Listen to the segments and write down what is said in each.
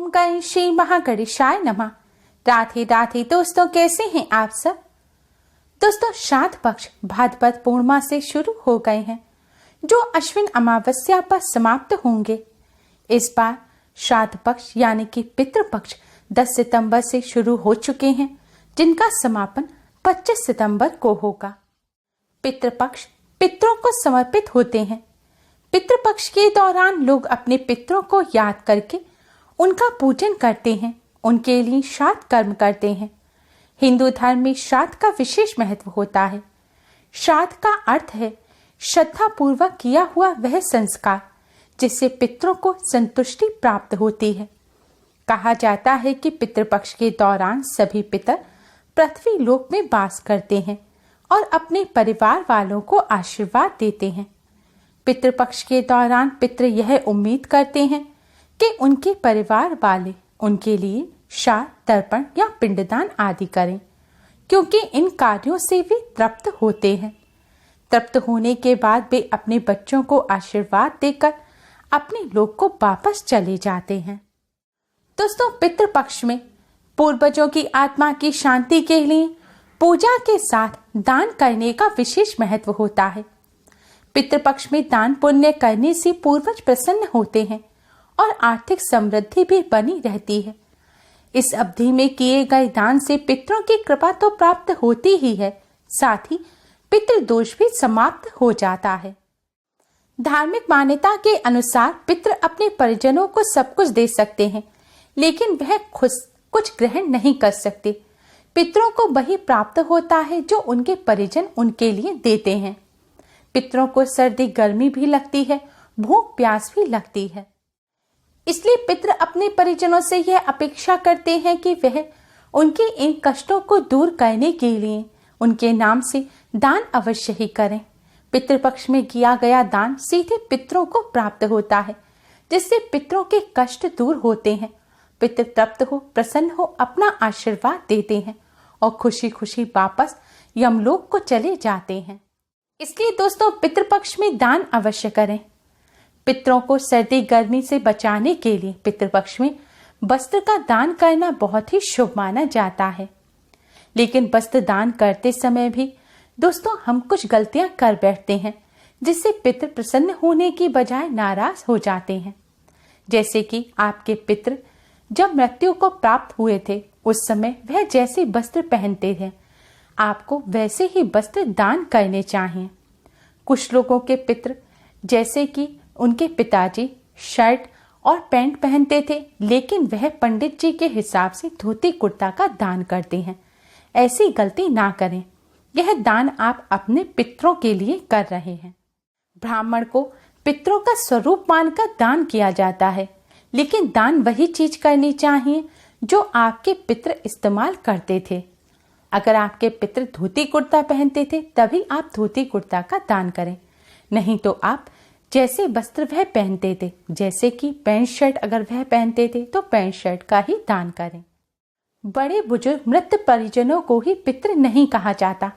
ओम गण श्री महागणेशाय नमः। राधे राधे दोस्तों, कैसे हैं आप सब। दोस्तों, श्राद्ध पक्ष भाद्रपद पूर्णिमा से शुरू हो गए हैं, जो अश्विन अमावस्या पर समाप्त होंगे। इस बार श्राद्ध पक्ष यानी कि पितृपक्ष 10 सितंबर से शुरू हो चुके हैं, जिनका समापन 25 सितंबर को होगा। पितृपक्ष पितरों को समर्पित होते हैं। पितृपक्ष के दौरान लोग अपने पितरों को याद करके उनका पूजन करते हैं, उनके लिए श्राद्ध कर्म करते हैं। हिंदू धर्म में श्राद्ध का विशेष महत्व होता है। श्राद्ध का अर्थ है श्रद्धा पूर्वक किया हुआ वह संस्कार जिससे पितरों को संतुष्टि प्राप्त होती है। कहा जाता है कि पितृपक्ष के दौरान सभी पितर पृथ्वी लोक में वास करते हैं और अपने परिवार वालों को आशीर्वाद देते हैं। पितृपक्ष के दौरान पितृ यह उम्मीद करते हैं कि उनके परिवार वाले उनके लिए श्राद्ध, तर्पण या पिंडदान आदि करें, क्योंकि इन कार्यों से वे तृप्त होते हैं। तृप्त होने के बाद वे अपने बच्चों को आशीर्वाद देकर अपने लोक को वापस चले जाते हैं। दोस्तों, पितृपक्ष में पूर्वजों की आत्मा की शांति के लिए पूजा के साथ दान करने का विशेष महत्व होता है। पितृपक्ष में दान पुण्य करने से पूर्वज प्रसन्न होते हैं और आर्थिक समृद्धि भी बनी रहती है। इस अवधि में किए गए दान से पितरों की कृपा तो प्राप्त होती ही है, साथ ही पितृदोष भी समाप्त हो जाता है। धार्मिक मान्यता के अनुसार पितृ अपने परिजनों को सब कुछ दे सकते हैं, लेकिन वह खुद कुछ ग्रहण नहीं कर सकते। पितरों को वही प्राप्त होता है जो उनके परिजन उनके लिए देते हैं। पितरों को सर्दी गर्मी भी लगती है, भूख प्यास भी लगती है। इसलिए पितृ अपने परिजनों से यह अपेक्षा करते हैं कि वह उनके इन कष्टों को दूर करने के लिए उनके नाम से दान अवश्य ही करें। पितृपक्ष में किया गया दान सीधे पितरों को प्राप्त होता है, जिससे पितरों के कष्ट दूर होते हैं। पितृ तृप्त हो, प्रसन्न हो, अपना आशीर्वाद देते हैं और खुशी खुशी वापस यमलोक को चले जाते हैं। इसलिए दोस्तों, पितृपक्ष में दान अवश्य करें। पितरों को सर्दी गर्मी से बचाने के लिए पितृपक्ष में वस्त्र का दान करना बहुत ही शुभ माना जाता है। लेकिन वस्त्र दान करते समय भी दोस्तों हम कुछ गलतियां कर बैठते हैं, जिससे पितृ प्रसन्न होने की बजाय नाराज हो जाते हैं। जैसे कि आपके पितृ जब मृत्यु को प्राप्त हुए थे, उस समय वह जैसे वस्त्र पहनते थे, आपको वैसे ही वस्त्र दान करने चाहिए। कुछ लोगों के पितृ जैसे कि उनके पिताजी शर्ट और पैंट पहनते थे, लेकिन वह पंडित जी के हिसाब से धोती कुर्ता का दान करते हैं। ऐसी गलती ना करें। यह दान आप अपने पितरों के लिए कर रहे हैं। ब्राह्मण को पितरों का स्वरूप मानकर दान किया जाता है, लेकिन दान वही चीज करनी चाहिए जो आपके पितृ इस्तेमाल करते थे। अगर आपके पितृ धोती कुर्ता पहनते थे, तभी आप धोती कुर्ता का दान करें, नहीं तो आप जैसे वस्त्र वह पहनते थे, जैसे कि पैंट शर्ट अगर वह पहनते थे, तो पैंट शर्ट का ही दान करें। बड़े बुजुर्ग मृत परिजनों को ही पितृ नहीं कहा जाता।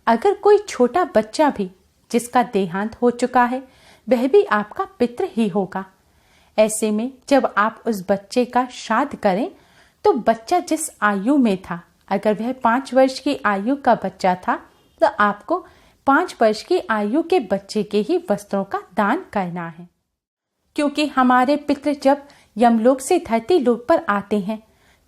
अगर कोई छोटा बच्चा भी जिसका देहांत हो चुका है, वह भी आपका पितृ ही होगा। ऐसे में जब आप उस बच्चे का श्राद्ध करें, तो बच्चा जिस आयु में था, अगर वह 5 वर्ष की आयु का बच्चा था, तो आपको 5 वर्ष की आयु के बच्चे के ही वस्त्रों का दान करना है। क्योंकि हमारे पितृ जब यमलोक से धरती लोक पर आते हैं,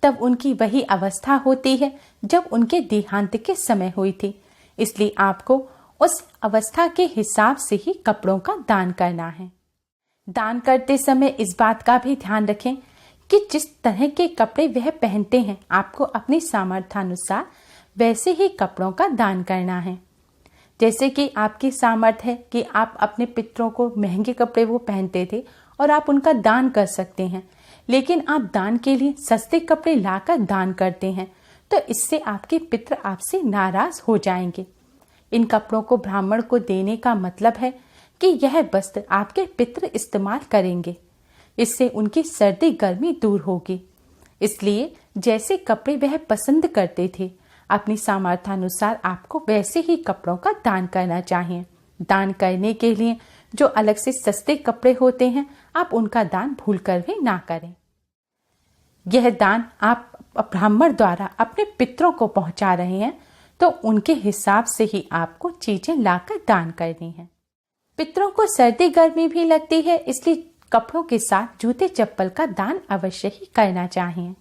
तब उनकी वही अवस्था होती है जब उनके देहांत के समय हुई थी। इसलिए आपको उस अवस्था के हिसाब से ही कपड़ों का दान करना है। दान करते समय इस बात का भी ध्यान रखें कि जिस तरह के कपड़े वह पहनते हैं, आपको अपनी सामर्थ्यानुसार वैसे ही कपड़ों का दान करना है। जैसे कि आपकी सामर्थ्य है कि आप अपने पितरों को महंगे कपड़े वो पहनते थे और आप उनका दान कर सकते हैं, लेकिन आप दान के लिए सस्ते कपड़े लाकर दान करते हैं, तो इससे आपके पितर आपसे नाराज हो जाएंगे। इन कपड़ों को ब्राह्मण को देने का मतलब है कि यह वस्त्र आपके पितर इस्तेमाल करेंगे, इससे उनकी सर्दी गर्मी दूर होगी। इसलिए जैसे कपड़े वह पसंद करते थे, अपनी सामर्थ्यानुसार आपको वैसे ही कपड़ों का दान करना चाहिए। दान करने के लिए जो अलग से सस्ते कपड़े होते हैं, आप उनका दान भूलकर भी ना करें। यह दान आप ब्राह्मण द्वारा अपने पितरों को पहुंचा रहे हैं तो उनके हिसाब से ही आपको चीजें लाकर दान करनी है। पितरों को सर्दी गर्मी भी लगती है, इसलिए कपड़ों के साथ जूते चप्पल का दान अवश्य ही करना चाहिए।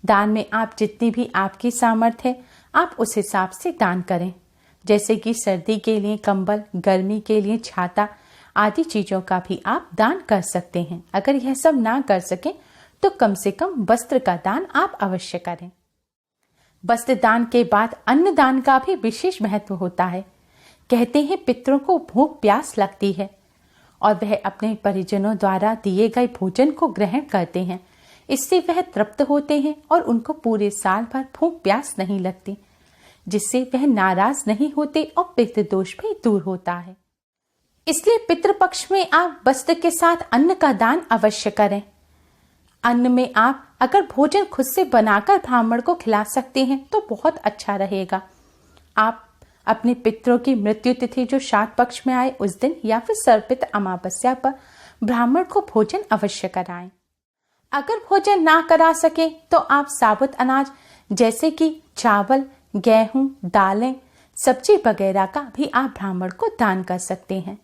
दान में आप जितनी भी आपकी सामर्थ्य है आप उस हिसाब से दान करें, जैसे कि सर्दी के लिए कंबल, गर्मी के लिए छाता आदि चीजों का भी आप दान कर सकते हैं। अगर यह सब ना कर सकें तो कम से कम वस्त्र का दान आप अवश्य करें। वस्त्र दान के बाद अन्न दान का भी विशेष महत्व होता है। कहते हैं पितरों को भूख प्यास लगती है और वह अपने परिजनों द्वारा दिए गए भोजन को ग्रहण करते हैं, इससे वह तृप्त होते हैं और उनको पूरे साल भर भूख प्यास नहीं लगती, जिससे वह नाराज नहीं होते और पितृदोष भी दूर होता है। इसलिए पितृपक्ष में आप वस्त्र के साथ अन्न का दान अवश्य करें। अन्न में आप अगर भोजन खुद से बनाकर ब्राह्मण को खिला सकते हैं तो बहुत अच्छा रहेगा। आप अपने पितरों की मृत्यु तिथि जो श्राद्ध पक्ष में आए उस दिन या फिर सर्पित अमावस्या पर ब्राह्मण को भोजन अवश्य कराएं। अगर भोजन ना करा सके तो आप साबुत अनाज जैसे कि चावल, गेहूं, दालें, सब्जी वगैरह का भी आप ब्राह्मण को दान कर सकते हैं।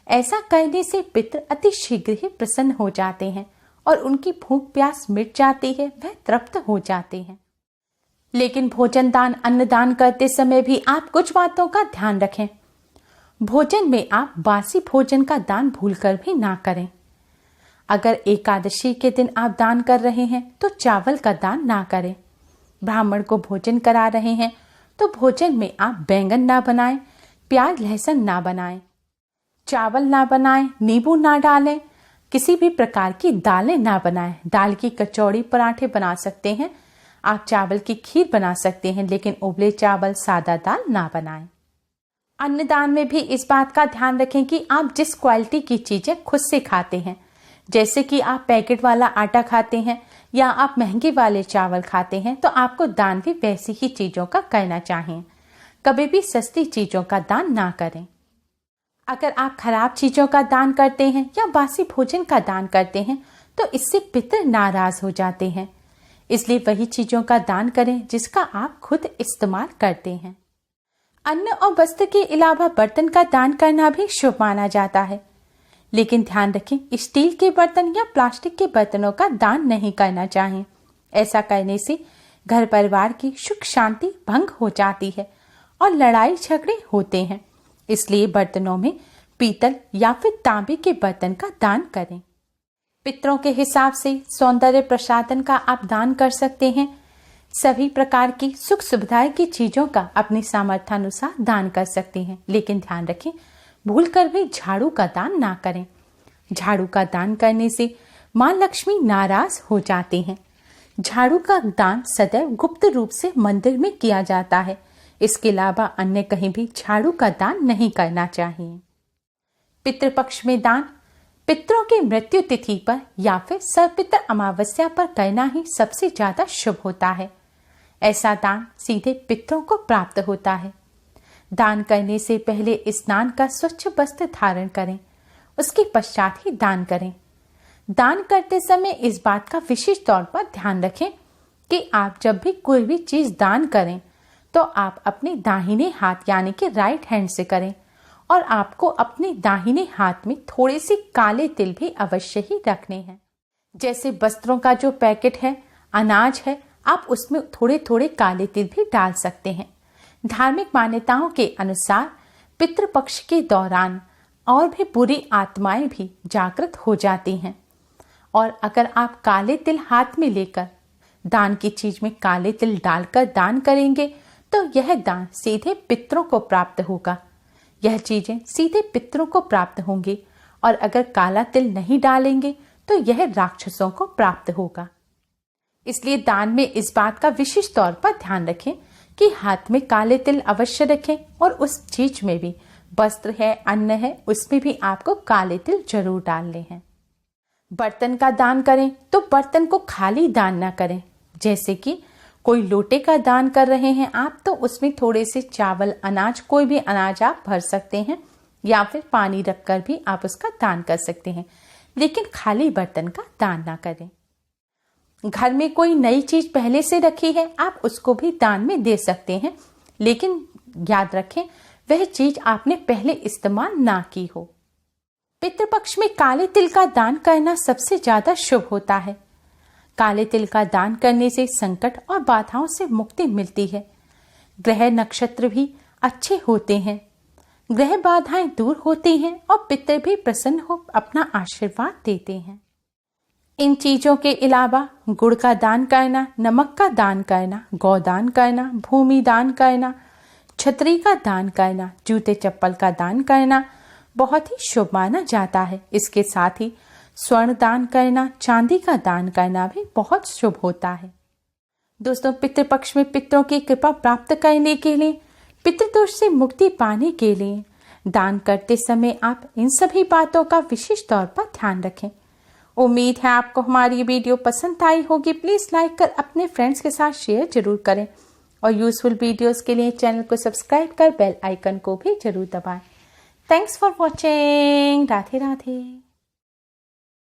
ऐसा करने से पितर अति शीघ्र ही प्रसन्न हो जाते हैं और उनकी भूख प्यास मिट जाती है, वह तृप्त हो जाते हैं। लेकिन भोजन दान, अन्न दान करते समय भी आप कुछ बातों का ध्यान रखें। भोजन में आप बासी भोजन का दान भूलकर भी ना करें। अगर एकादशी के दिन आप दान कर रहे हैं तो चावल का दान ना करें। ब्राह्मण को भोजन करा रहे हैं तो भोजन में आप बैंगन ना बनाएं, प्याज लहसुन ना बनाएं, चावल ना बनाएं, नींबू ना डालें, किसी भी प्रकार की दालें ना बनाएं। दाल की कचौड़ी, पराठे बना सकते हैं, आप चावल की खीर बना सकते हैं, लेकिन उबले चावल, सादा दाल ना बनाएं। अन्नदान में भी इस बात का ध्यान रखें कि आप जिस क्वालिटी की चीजें खुद से खाते हैं, जैसे कि आप पैकेट वाला आटा खाते हैं या आप महंगे वाले चावल खाते हैं, तो आपको दान भी वैसी ही चीजों का करना चाहिए। कभी भी सस्ती चीजों का दान ना करें। अगर आप खराब चीजों का दान करते हैं या बासी भोजन का दान करते हैं तो इससे पितर नाराज हो जाते हैं। इसलिए वही चीजों का दान करें जिसका आप खुद इस्तेमाल करते हैं। अन्न और वस्त्र के अलावा बर्तन का दान करना भी शुभ माना जाता है, लेकिन ध्यान रखें स्टील के बर्तन या प्लास्टिक के बर्तनों का दान नहीं करना चाहिए। ऐसा करने से घर परिवार की सुख शांति भंग हो जाती है और लड़ाई झगड़े होते हैं। इसलिए बर्तनों में पीतल या फिर तांबे के बर्तन का दान करें। पितरों के हिसाब से सौंदर्य प्रसाधन का आप दान कर सकते हैं। सभी प्रकार की सुख सुविधाएं की चीजों का अपनी सामर्थ्यानुसार दान कर सकते हैं, लेकिन ध्यान रखें भूलकर भी झाड़ू का दान ना करें। झाड़ू का दान करने से मां लक्ष्मी नाराज हो जाते हैं। झाड़ू का दान सदैव गुप्त रूप से मंदिर में किया जाता है। इसके अलावा अन्य कहीं भी झाड़ू का दान नहीं करना चाहिए। पितृपक्ष में दान पितरों की मृत्यु तिथि पर या फिर सर्पित अमावस्या पर करना ही सबसे ज्यादा शुभ होता है। ऐसा दान सीधे पितरों को प्राप्त होता है। दान करने से पहले स्नान का स्वच्छ वस्त्र धारण करें, उसके पश्चात ही दान करें। दान करते समय इस बात का विशेष तौर पर ध्यान रखें कि आप जब भी कोई भी चीज दान करें तो आप अपने दाहिने हाथ यानी कि राइट हैंड से करें और आपको अपने दाहिने हाथ में थोड़े से काले तिल भी अवश्य ही रखने हैं। जैसे वस्त्रों का जो पैकेट है, अनाज है, आप उसमें थोड़े थोड़े काले तिल भी डाल सकते हैं। धार्मिक मान्यताओं के अनुसार पितृपक्ष के दौरान और भी बुरी आत्माएं भी जागृत हो जाती हैं और अगर आप काले तिल हाथ में लेकर दान की चीज में काले तिल डालकर दान करेंगे तो यह दान सीधे पितरों को प्राप्त होगा। यह चीजें सीधे पितरों को प्राप्त होंगी और अगर काला तिल नहीं डालेंगे तो यह राक्षसों को प्राप्त होगा। इसलिए दान में इस बात का विशेष तौर पर ध्यान रखें कि हाथ में काले तिल अवश्य रखें और उस चीज में भी, वस्त्र है, अन्न है, उसमें भी आपको काले तिल जरूर डालने हैं। बर्तन का दान करें तो बर्तन को खाली दान न करें। जैसे कि कोई लोटे का दान कर रहे हैं आप तो उसमें थोड़े से चावल, अनाज, कोई भी अनाज आप भर सकते हैं या फिर पानी रखकर भी आप उसका दान कर सकते हैं, लेकिन खाली बर्तन का दान ना करें। घर में कोई नई चीज पहले से रखी है, आप उसको भी दान में दे सकते हैं, लेकिन याद रखें वह चीज आपने पहले इस्तेमाल ना की हो। पितृपक्ष में काले तिल का दान करना सबसे ज्यादा शुभ होता है। काले तिल का दान करने से संकट और बाधाओं से मुक्ति मिलती है। ग्रह नक्षत्र भी अच्छे होते हैं, ग्रह बाधाएं दूर होती हैं और पितर भी प्रसन्न हो अपना आशीर्वाद देते हैं। इन चीजों के अलावा गुड़ का दान करना, नमक का दान करना, गौदान करना, भूमि दान करना, छतरी का दान करना, जूते चप्पल का दान करना बहुत ही शुभ माना जाता है। इसके साथ ही स्वर्ण दान करना, चांदी का दान करना भी बहुत शुभ होता है। दोस्तों, पितृपक्ष में पितरों की कृपा प्राप्त करने के लिए, पितृदोष से मुक्ति पाने के लिए दान करते समय आप इन सभी बातों का विशेष तौर पर ध्यान रखें। उम्मीद है आपको हमारी ये वीडियो पसंद आई होगी। प्लीज लाइक कर अपने फ्रेंड्स के साथ शेयर जरूर करें और यूजफुल वीडियोस के लिए चैनल को सब्सक्राइब कर बेल आइकन को भी जरूर दबाएं। Thanks for watching. Radhe Radhe.